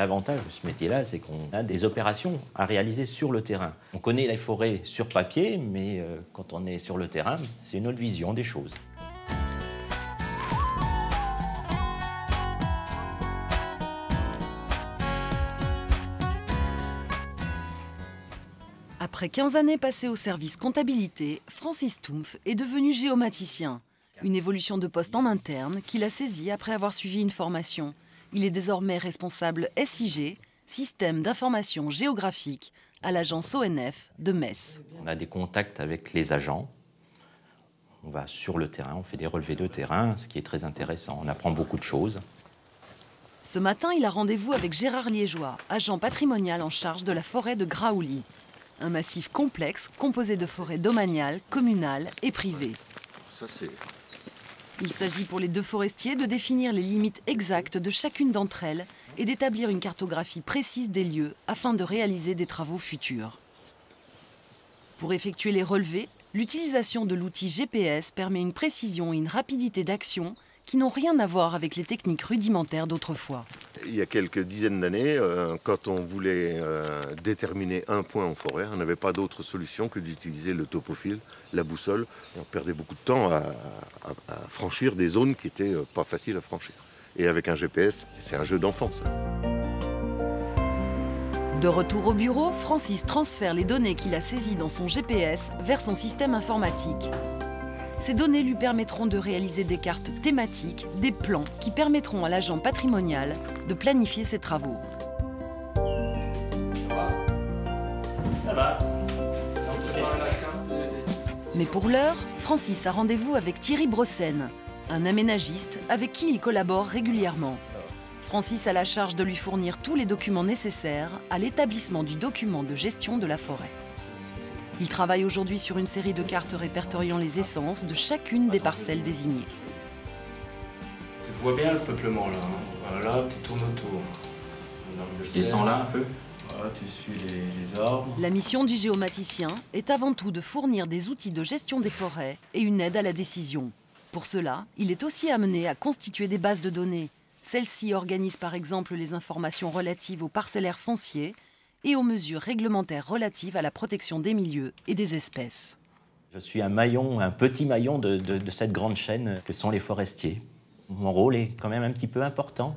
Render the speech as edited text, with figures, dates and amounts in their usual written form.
L'avantage de ce métier-là, c'est qu'on a des opérations à réaliser sur le terrain. On connaît les forêts sur papier, mais quand on est sur le terrain, c'est une autre vision des choses. Après 15 années passées au service comptabilité, Francis Stumpf est devenu géomaticien. Une évolution de poste en interne qu'il a saisie après avoir suivi une formation. Il est désormais responsable SIG, Système d'information géographique, à l'agence ONF de Metz. On a des contacts avec les agents. On va sur le terrain, on fait des relevés de terrain, ce qui est très intéressant. On apprend beaucoup de choses. Ce matin, il a rendez-vous avec Gérard Liégeois, agent patrimonial en charge de la forêt de Graouli. Un massif complexe composé de forêts domaniales, communales et privées. Il s'agit pour les deux forestiers de définir les limites exactes de chacune d'entre elles et d'établir une cartographie précise des lieux afin de réaliser des travaux futurs. Pour effectuer les relevés, l'utilisation de l'outil GPS permet une précision et une rapidité d'action qui n'ont rien à voir avec les techniques rudimentaires d'autrefois. Il y a quelques dizaines d'années, quand on voulait déterminer un point en forêt, on n'avait pas d'autre solution que d'utiliser le topophile, la boussole. Et on perdait beaucoup de temps à franchir des zones qui n'étaient pas faciles à franchir. Et avec un GPS, c'est un jeu d'enfant, ça. De retour au bureau, Francis transfère les données qu'il a saisies dans son GPS vers son système informatique. Ces données lui permettront de réaliser des cartes thématiques, des plans qui permettront à l'agent patrimonial de planifier ses travaux. Ça va. Mais pour l'heure, Francis a rendez-vous avec Thierry Brossen, un aménagiste avec qui il collabore régulièrement. Francis a la charge de lui fournir tous les documents nécessaires à l'établissement du document de gestion de la forêt. Il travaille aujourd'hui sur une série de cartes répertoriant les essences de chacune des parcelles désignées. Tu vois bien le peuplement là, hein. Voilà, tu tournes autour. Je descends là un peu. Voilà, tu suis les arbres. La mission du géomaticien est avant tout de fournir des outils de gestion des forêts et une aide à la décision. Pour cela, il est aussi amené à constituer des bases de données. Celles-ci organisent par exemple les informations relatives aux parcellaires fonciers et aux mesures réglementaires relatives à la protection des milieux et des espèces. Je suis un maillon, un petit maillon de cette grande chaîne que sont les forestiers. Mon rôle est quand même un petit peu important.